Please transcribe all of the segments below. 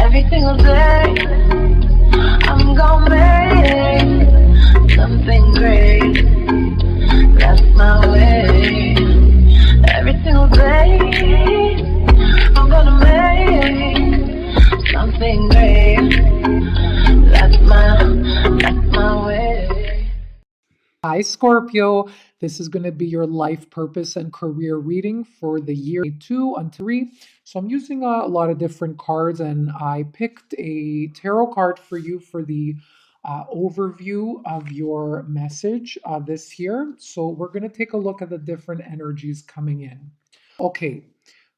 Every single day, I'm gonna make something great. That's my way. Every single day, I'm gonna make something great. That's my way. Hi, Scorpio. This is going to be your life purpose and career reading for the year 2 until 3. So I'm using a lot of different cards, and I picked a tarot card for you for the overview of your message this year. So we're going to take a look at the different energies coming in. Okay,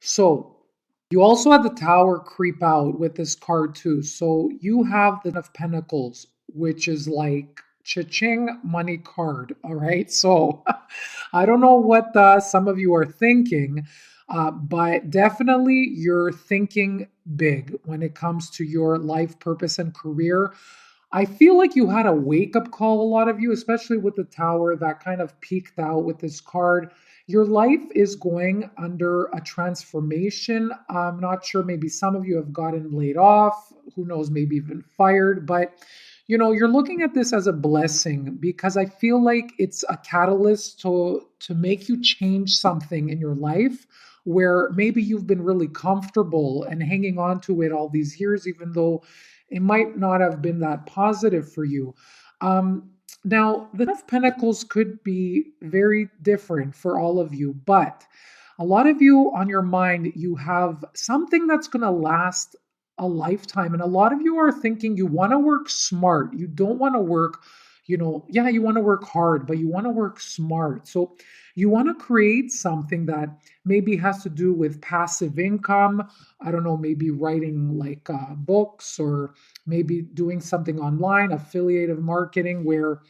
so you also have the Tower creep out with this card too. So you have the Ten of Pentacles, which is like cha-ching money card. All right. So I don't know what some of you are thinking, but definitely you're thinking big when it comes to your life purpose and career. I feel like you had a wake up call, a lot of you, especially with the Tower that kind of peaked out with this card. Your life is going under a transformation. I'm not sure, maybe some of you have gotten laid off, who knows, maybe even fired, but you're looking at this as a blessing because I feel like it's a catalyst to make you change something in your life where maybe you've been really comfortable and hanging on to it all these years, even though it might not have been that positive for you. Now, the Ten of Pentacles could be very different for all of you, but a lot of you on your mind, you have something that's going to last a lifetime. And a lot of you are thinking you want to work smart. You don't want to work, yeah, you want to work hard, but you want to work smart. So you want to create something that maybe has to do with passive income. I don't know, maybe writing like books, or maybe doing something online, affiliative marketing, where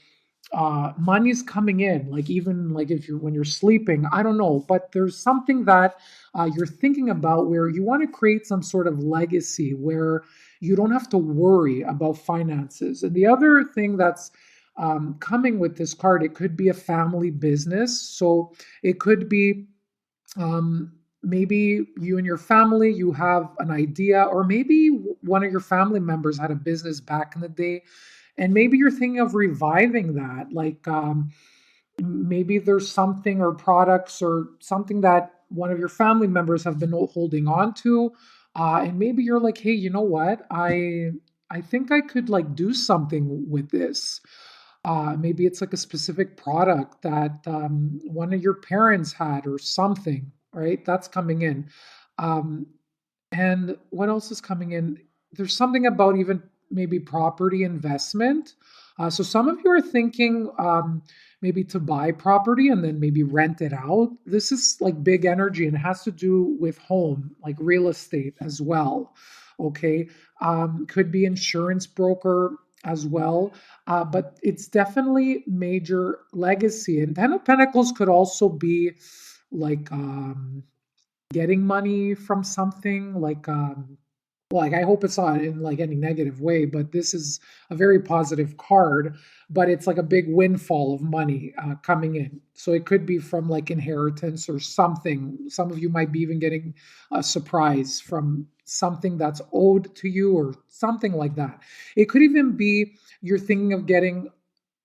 money's coming in, like even like if you're when you're sleeping, I don't know, but there's something that you're thinking about where you want to create some sort of legacy where you don't have to worry about finances. And the other thing that's coming with this card, it could be a family business. So it could be maybe you and your family, you have an idea, or maybe one of your family members had a business back in the day, and maybe you're thinking of reviving that. Like maybe there's something or products or something that one of your family members have been holding on to, and maybe you're like, hey, you know what? I think I could like do something with this. Maybe it's like a specific product that one of your parents had or something, right? That's coming in. Um, and what else is coming in? There's something about even maybe property investment. So some of you are thinking maybe to buy property and then maybe rent it out. This is like big energy and it has to do with home, like real estate as well. Okay. Could be insurance broker as well. But it's definitely major legacy. And Ten of Pentacles could also be like getting money from something like I hope it's not in like any negative way, but this is a very positive card, but it's like a big windfall of money coming in. So it could be from like inheritance or something. Some of you might be even getting a surprise from something that's owed to you or something like that. It could even be you're thinking of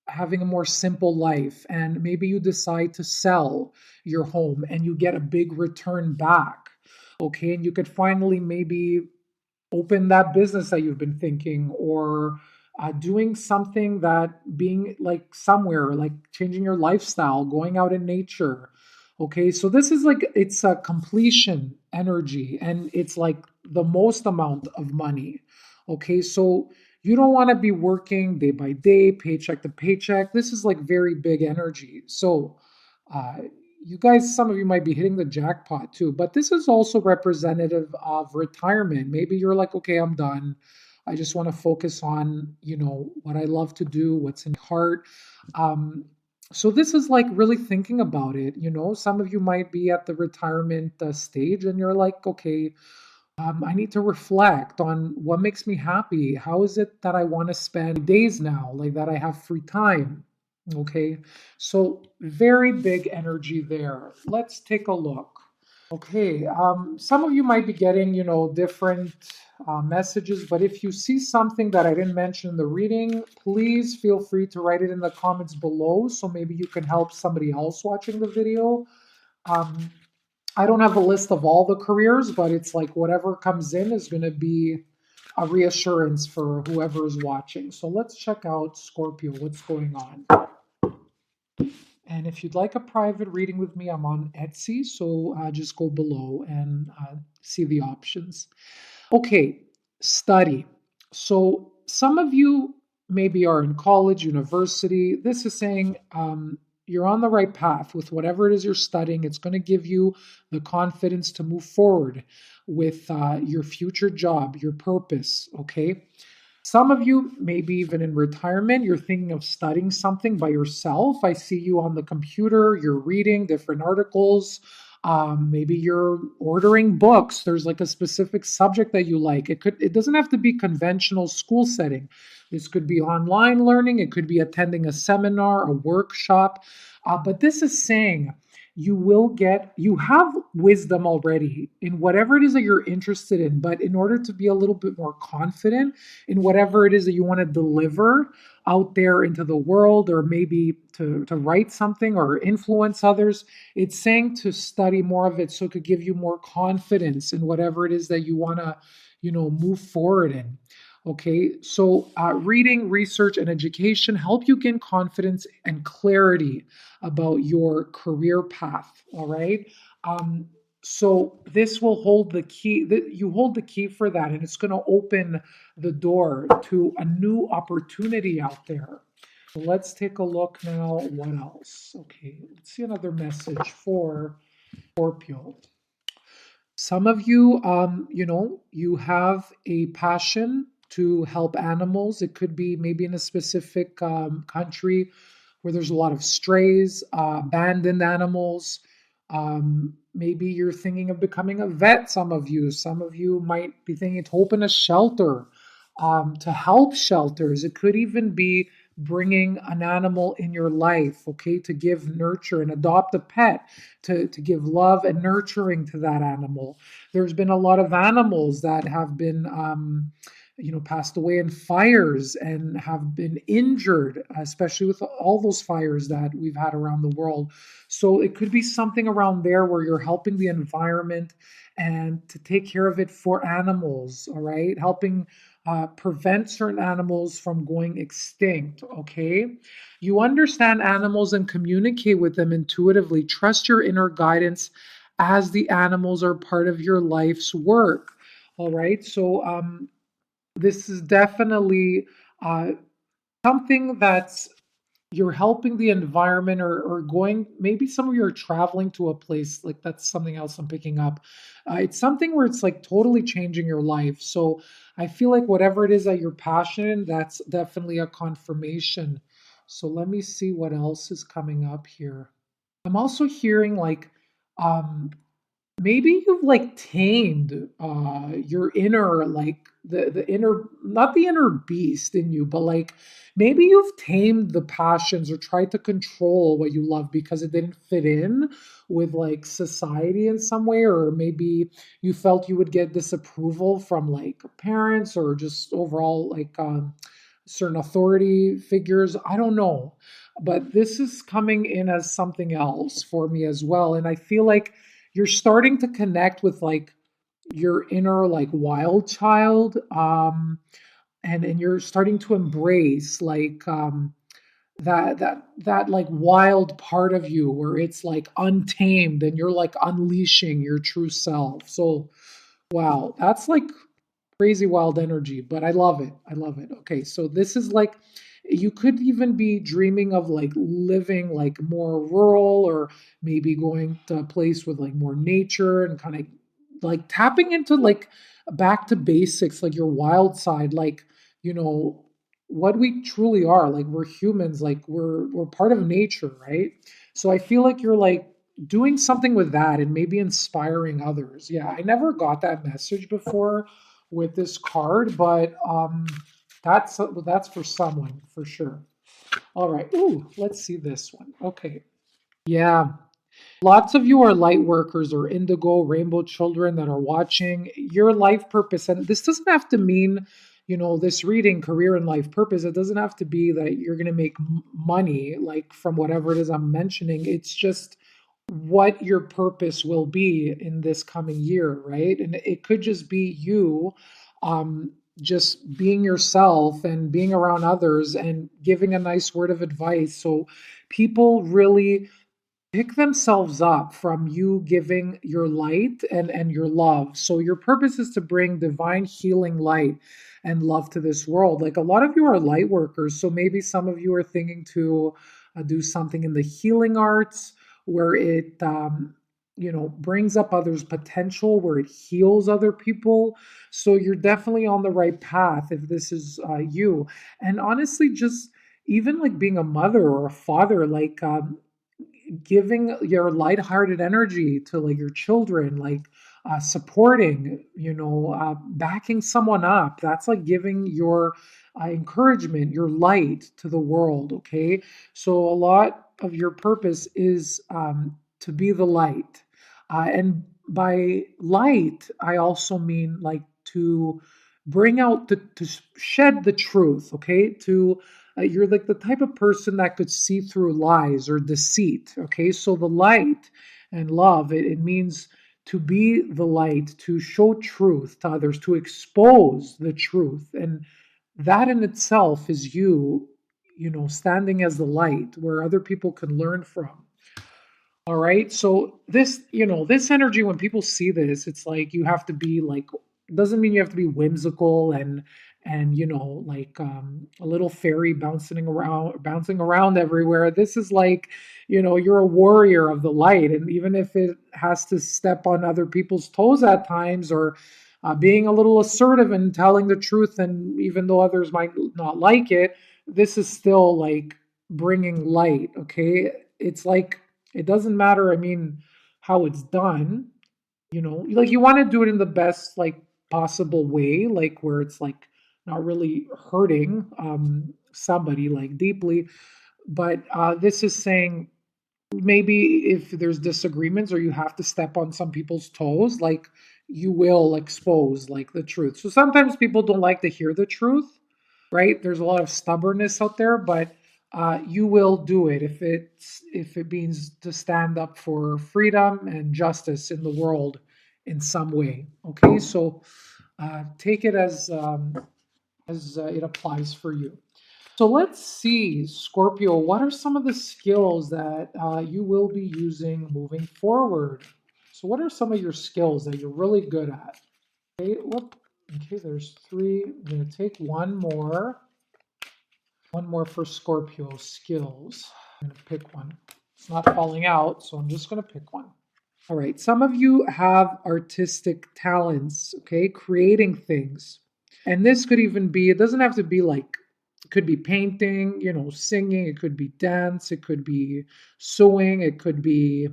having a more simple life, and maybe you decide to sell your home and you get a big return back. Okay, and you could finally maybe open that business that you've been thinking, or doing something that being like somewhere, like changing your lifestyle, going out in nature. Okay, so this is like it's a completion energy and it's like the most amount of money. Okay, so you don't want to be working day by day, paycheck to paycheck. This is like very big energy. So uh, you guys, some of you might be hitting the jackpot too, but this is also representative of retirement. Maybe you're like, okay, I'm done. I just want to focus on, what I love to do, what's in my heart. Um, so this is like really thinking about it. Some of you might be at the retirement stage and you're like, okay, I need to reflect on what makes me happy. How is it that I want to spend days now, like that I have free time? Okay, so very big energy there. Let's take a look. Okay, some of you might be getting, different messages, but if you see something that I didn't mention in the reading, please feel free to write it in the comments below so maybe you can help somebody else watching the video. Um, I don't have a list of all the careers, but it's like whatever comes in is going to be a reassurance for whoever is watching. So let's check out Scorpio, what's going on. And if you'd like a private reading with me, I'm on Etsy. So just go below and see the options. Okay, study. So some of you maybe are in college, university. This is saying you're on the right path with whatever it is you're studying. It's going to give you the confidence to move forward with your future job, your purpose. Okay. Some of you, maybe even in retirement, you're thinking of studying something by yourself. I see you on the computer, you're reading different articles. Maybe you're ordering books. There's like a specific subject that you like. It doesn't have to be conventional school setting. This could be online learning, it could be attending a seminar, a workshop. But this is saying you have wisdom already in whatever it is that you're interested in. But in order to be a little bit more confident, in whatever it is that you want to deliver out there into the world, or maybe to write something or influence others, it's saying to study more of it so it could give you more confidence in whatever it is that you want to move forward in. Okay, so reading, research, and education help you gain confidence and clarity about your career path. All right. um, so this will hold the key, that you hold the key for that, and it's going to open the door to a new opportunity out there. Let's take a look now. What else? Okay, let's see another message for Scorpio. Some of you, you have a passion to help animals. It could be maybe in a specific country where there's a lot of strays, abandoned animals. Maybe you're thinking of becoming a vet, some of you. Some of you might be thinking to open a shelter, to help shelters. It could even be bringing an animal in your life, okay, to give nurture and adopt a pet, to give love and nurturing to that animal. There's been a lot of animals that have been passed away in fires and have been injured, especially with all those fires that we've had around the world. So it could be something around there where you're helping the environment and to take care of it for animals, all right? Helping prevent certain animals from going extinct, okay? You understand animals and communicate with them intuitively. Trust your inner guidance as the animals are part of your life's work, all right? So, this is definitely uh, something that's you're helping the environment, or going, maybe some of you are traveling to a place, like that's something else I'm picking up. It's something where it's like totally changing your life. So I feel like whatever it is that you're passionate in, that's definitely a confirmation. So let me see what else is coming up here. I'm also hearing like um maybe you've like tamed your inner, like the inner, not the inner beast in you, but like maybe you've tamed the passions or tried to control what you love because it didn't fit in with like society in some way, or maybe you felt you would get disapproval from like parents or just overall like certain authority figures. I don't know, but this is coming in as something else for me as well. And I feel like you're starting to connect with like your inner like wild child, and you're starting to embrace like that like wild part of you where it's like untamed and you're like unleashing your true self. So wow, that's like crazy wild energy, but I love it. I love it. Okay, so this is like you could even be dreaming of like living like more rural, or maybe going to a place with like more nature and kind of like tapping into like back to basics, like your wild side, like you know what we truly are. Like we're humans, like we're part of nature, right? So I feel like you're like doing something with that and maybe inspiring others. Yeah, I never got that message before with this card, but that's for someone for sure. All right. Ooh, let's see this one. Okay. Yeah. Lots of you are light workers or indigo rainbow children that are watching your life purpose. And this doesn't have to mean, this reading career and life purpose. It doesn't have to be that you're going to make money like from whatever it is I'm mentioning. It's just what your purpose will be in this coming year, right? And it could just be you um, just being yourself and being around others and giving a nice word of advice. So people really pick themselves up from you giving your light and your love. So your purpose is to bring divine healing light and love to this world. Like a lot of you are light workers, so maybe some of you are thinking to do something in the healing arts where it brings up others potential, where it heals other people. So you're definitely on the right path if this is you. And honestly, just even like being a mother or a father, like giving your lighthearted energy to like your children, like supporting, backing someone up. That's like giving your encouragement, your light to the world. Okay, so a lot of your purpose is to be the light, and by light, I also mean like to bring out to shed the truth. Okay, to you're like the type of person that could see through lies or deceit. Okay, so the light and love, it means to be the light, to show truth to others, to expose the truth. And that in itself is you, standing as the light where other people can learn from. All right. So this energy, when people see this, it's like you have to be like, doesn't mean you have to be whimsical and like a little fairy bouncing around everywhere. This is like, you're a warrior of the light. And even if it has to step on other people's toes at times, or being a little assertive and telling the truth, and even though others might not like it, this is still like bringing light. Okay. It's like, it doesn't matter, I mean, how it's done, like you want to do it in the best like possible way, like where it's like not really hurting somebody like deeply. But this is saying maybe if there's disagreements or you have to step on some people's toes, like you will expose like the truth. So sometimes people don't like to hear the truth, right? There's a lot of stubbornness out there, but you will do it if it means to stand up for freedom and justice in the world in some way. Okay, so take it as it applies for you. So let's see, Scorpio, what are some of the skills that you will be using moving forward? So, what are some of your skills that you're really good at? Okay, okay, there's three. I'm going to take one more. One more for Scorpio skills. I'm going to pick one. It's not falling out, so I'm just going to pick one. All right, some of you have artistic talents, okay, creating things. And this could even be, it doesn't have to be like, it could be painting, singing, it could be dance, it could be sewing, it could be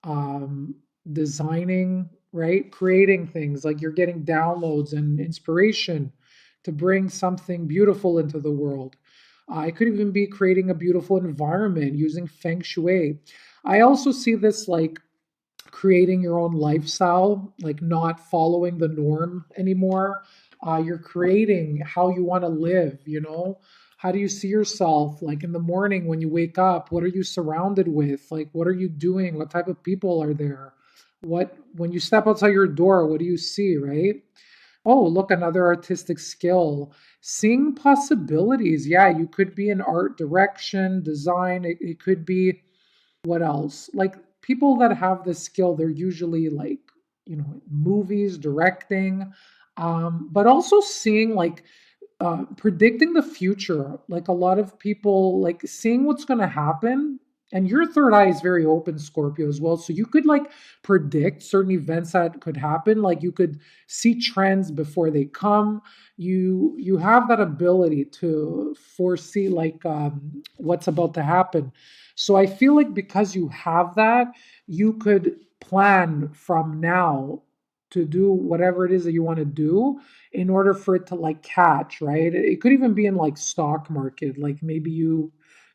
um, designing, right? Creating things like you're getting downloads and inspiration to bring something beautiful into the world. It could even be creating a beautiful environment using feng shui. I also see this like creating your own lifestyle, like not following the norm anymore. You're creating how you want to live. How do you see yourself like in the morning when you wake up? What are you surrounded with? Like, what are you doing? What type of people are there? When you step outside your door, what do you see, right? Oh, look, another artistic skill. Seeing possibilities. Yeah, you could be in art direction, design. It could be what else? Like people that have this skill, they're usually like, movies, directing, but also seeing like predicting the future. Like a lot of people like seeing what's going to happen. And your third eye is very open, Scorpio, as well. So you could like predict certain events that could happen. Like you could see trends before they come. You have that ability to foresee like what's about to happen. So I feel like because you have that, you could plan from now to do whatever it is that you want to do in order for it to like catch, right? It could even be in like stock market. Like maybe you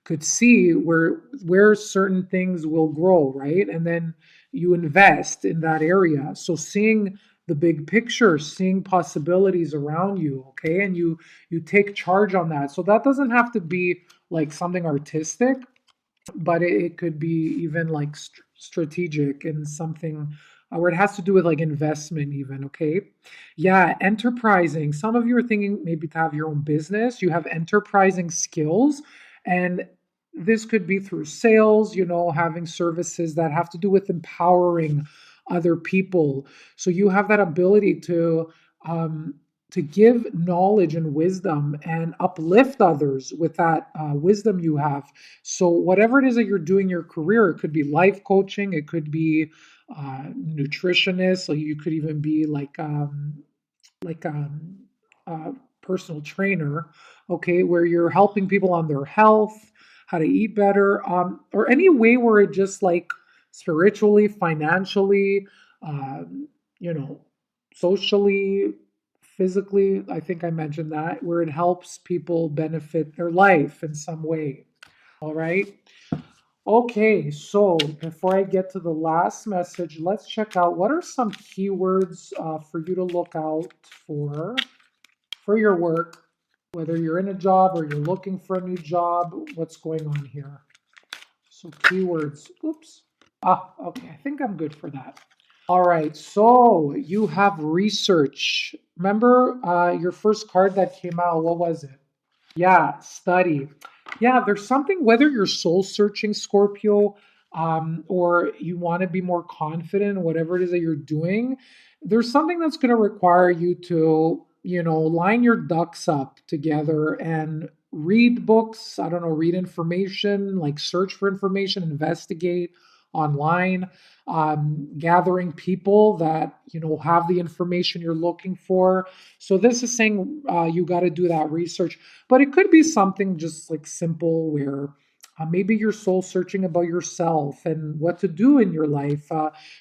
could see where certain things will grow, right? And then you invest in that area. So seeing the big picture, seeing possibilities around you, okay? And you take charge on that. So that doesn't have to be like something artistic, but it could be even like strategic and something where it has to do with like investment even. Okay, yeah, enterprising. Some of you are thinking maybe to have your own business. You have enterprising skills, and this could be through sales, having services that have to do with empowering other people. So you have that ability um, to give knowledge and wisdom and uplift others with that wisdom you have. So whatever it is that you're doing in your career, it could be life coaching, it could be nutritionist, or you could even be like a personal trainer, okay, where you're helping people on their health, how to eat better, or any way where it just like spiritually, financially, you know, socially, physically. I think I mentioned that, where it helps people benefit their life in some way. All right. Okay, so before I get to the last message, let's check out what are some keywords for you to look out for your work, whether you're in a job or you're looking for a new job. What's going on here? So keywords. Oops. Okay. I think I'm good for that. All right. So you have research. Remember your first card that came out? What was it? Yeah, study. Yeah, there's something, whether you're soul searching, Scorpio, or you want to be more confident in whatever it is that you're doing, there's something that's going to require you to, line your ducks up together and read books. I don't know, read information, like search for information, investigate online, gathering people that, have the information you're looking for. So this is saying you got to do that research, but it could be something just like simple where maybe you're soul searching about yourself and what to do in your life.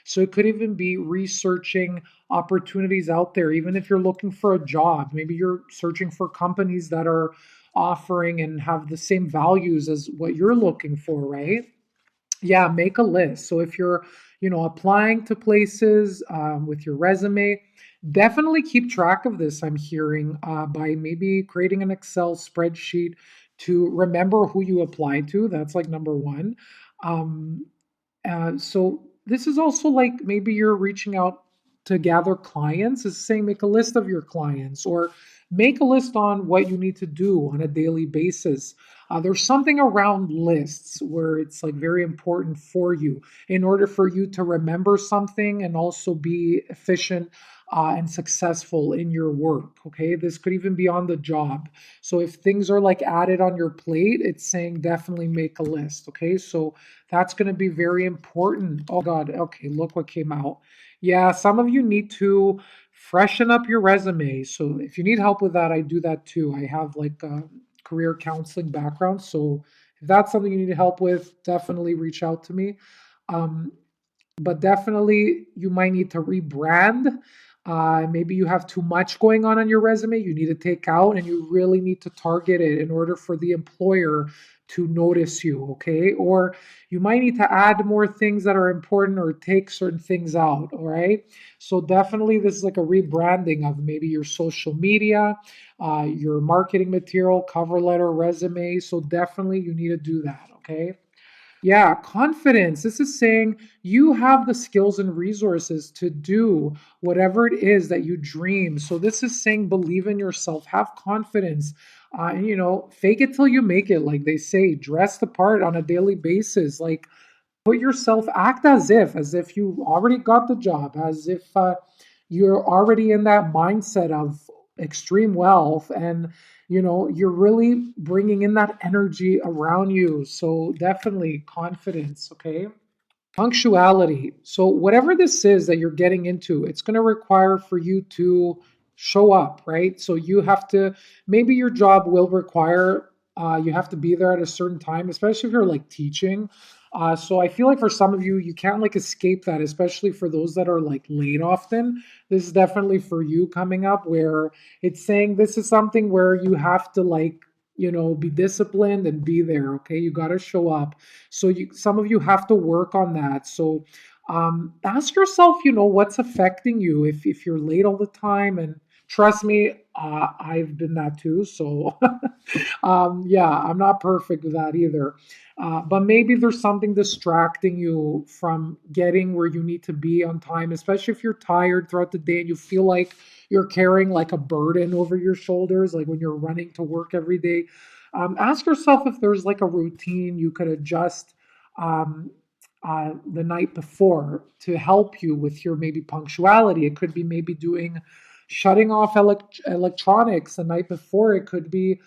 So it could even be researching opportunities out there, even if you're looking for a job. Maybe you're searching for companies that are offering and have the same values as what you're looking for, right? Yeah, make a list. So if you're, applying to places with your resume, definitely keep track of this. I'm hearing by maybe creating an Excel spreadsheet to remember who you applied to. That's like number one. Um, so this is also like maybe you're reaching out to gather clients. Is saying make a list of your clients or make a list on what you need to do on a daily basis. There's something around lists where it's like very important for you in order for you to remember something and also be efficient and successful in your work. Okay, this could even be on the job. So if things are like added on your plate, it's saying definitely make a list. Okay, so that's going to be very important. Oh God, okay, look what came out. Yeah, some of you need to freshen up your resume. So if you need help with that, I do that too. I have like a career counseling background. So if that's something you need help with, definitely reach out to me. Um, but definitely you might need to rebrand. Maybe you have too much going on your resume. You need to take out, and you really need to target it in order for the employer to notice you. Okay, or you might need to add more things that are important or take certain things out. All right. So definitely, this is like a rebranding of maybe your social media, your marketing material, cover letter, resume. So definitely, you need to do that. Okay. Yeah, confidence. This is saying you have the skills and resources to do whatever it is that you dream. So this is saying believe in yourself, have confidence, and fake it till you make it. Like they say, dress the part on a daily basis. Like put yourself, act as if you already got the job, as if you're already in that mindset of extreme wealth, and you're really bringing in that energy around you. So definitely confidence. Okay, punctuality. So whatever this is that you're getting into, it's going to require for you to show up, right? So you have to, maybe your job will require you have to be there at a certain time, especially if you're like teaching. So I feel like for some of you, you can't like escape that, especially for those that are like late often. This is definitely for you coming up, where it's saying this is something where you have to like be disciplined and be there. Okay, you got to show up. So some of you have to work on that. So ask yourself, what's affecting you if you're late all the time. And trust me, I've been that too. So yeah, I'm not perfect with that either. But maybe there's something distracting you from getting where you need to be on time, especially if you're tired throughout the day and you feel like you're carrying like a burden over your shoulders, like when you're running to work every day. Ask yourself if there's like a routine you could adjust um, the night before to help you with your maybe punctuality. It could be maybe doing shutting off electronics the night before. It could be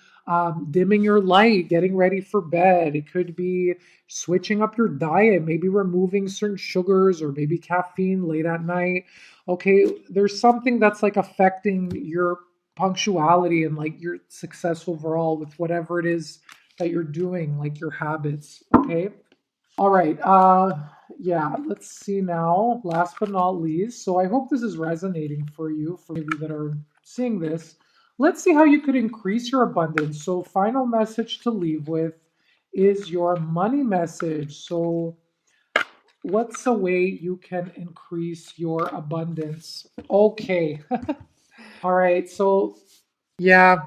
dimming your light, getting ready for bed. It could be switching up your diet, maybe removing certain sugars or maybe caffeine late at night. Okay, there's something that's like affecting your punctuality and like your success overall with whatever it is that you're doing, like your habits. Okay. All right. Yeah, let's see now. Last but not least. So I hope this is resonating for you, for maybe that are seeing this. Let's see how you could increase your abundance. So, final message to leave with is your money message. So, what's a way you can increase your abundance? Okay. All right. So, yeah,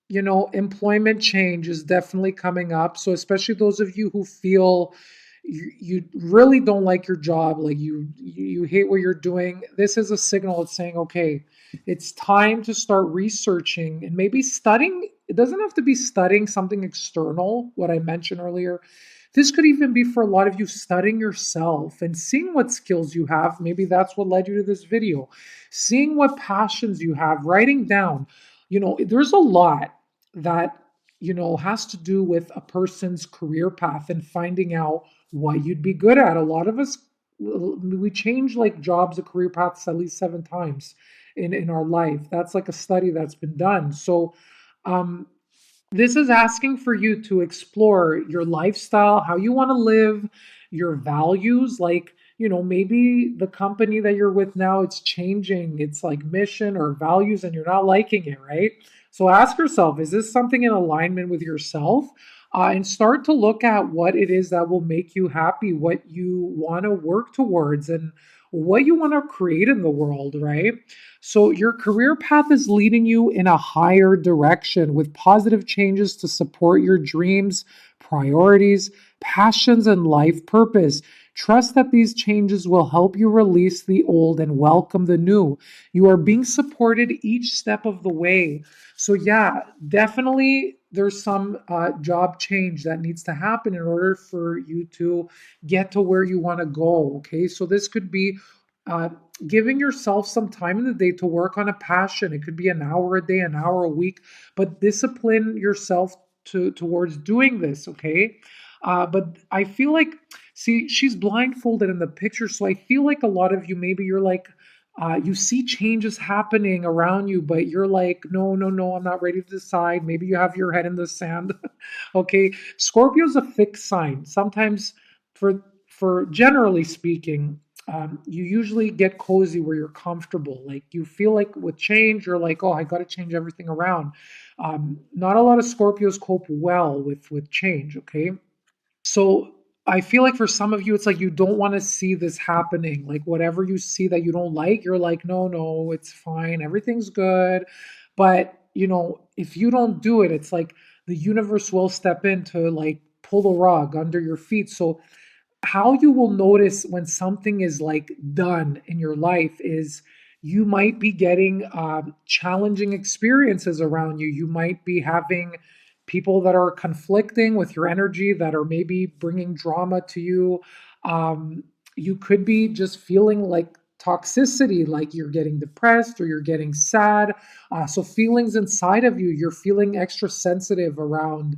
employment change is definitely coming up. So, especially those of you who feel you really don't like your job, like you hate what you're doing, this is a signal. It's saying, okay, it's time to start researching and maybe studying. It doesn't have to be studying something external, what I mentioned earlier. This could even be for a lot of you studying yourself and seeing what skills you have. Maybe that's what led you to this video. Seeing what passions you have, writing down. There's a lot that, has to do with a person's career path and finding out what you'd be good at. A lot of us, we change like jobs or career paths at least 7 times in our life. That's like a study that's been done. So, um, this is asking for you to explore your lifestyle, how you want to live, your values. Like, maybe the company that you're with now, it's changing its like mission or values and you're not liking it, right? So ask yourself, is this something in alignment with yourself? And start to look at what it is that will make you happy, what you want to work towards, and what you want to create in the world, right? So your career path is leading you in a higher direction with positive changes to support your dreams, priorities, passions, and life purpose. Trust that these changes will help you release the old and welcome the new. You are being supported each step of the way. So, yeah, definitely there's some job change that needs to happen in order for you to get to where you want to go. Okay, so this could be uh, giving yourself some time in the day to work on a passion. It could be an hour a day, an hour a week, but discipline yourself towards doing this. Okay. But I feel like, see, she's blindfolded in the picture. So I feel like a lot of you, maybe you're like, you see changes happening around you, but you're like, no, no, no, I'm not ready to decide. Maybe you have your head in the sand. Okay. Scorpio's a fixed sign. Sometimes, for generally speaking, you usually get cozy where you're comfortable. Like you feel like with change, you're like, oh, I got to change everything around. Not a lot of Scorpios cope well with change. Okay, so I feel like for some of you, it's like you don't want to see this happening. Like whatever you see that you don't like, you're like, no, no, it's fine, everything's good. But if you don't do it, it's like the universe will step in to like pull the rug under your feet. So how you will notice when something is like done in your life is you might be getting challenging experiences around you. You might be having people that are conflicting with your energy, that are maybe bringing drama to you. um, you could be just feeling like toxicity, like you're getting depressed or you're getting sad. So feelings inside of you, you're feeling extra sensitive around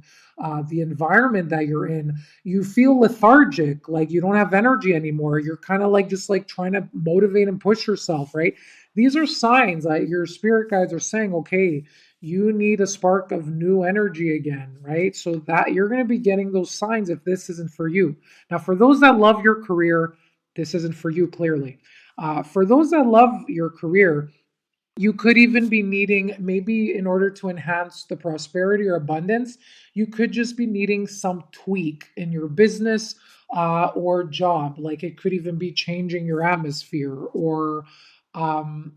the environment that you're in. You feel lethargic, like you don't have energy anymore. You're kind of like just like trying to motivate and push yourself, right? These are signs that your spirit guides are saying, okay, you need a spark of new energy again, right? So that you're going to be getting those signs if this isn't for you. Now, for those that love your career, this isn't for you, clearly. For those that love your career, You could even be needing, maybe in order to enhance the prosperity or abundance, you could just be needing some tweak in your business or job. Like it could even be changing your atmosphere or, um,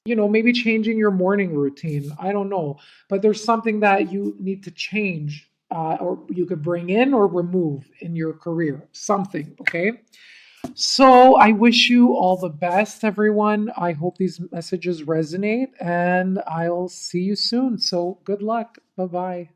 maybe changing your morning routine. I don't know. But there's something that you need to change or you could bring in or remove in your career. Something, okay? So I wish you all the best, everyone. I hope these messages resonate and I'll see you soon. So good luck. Bye bye.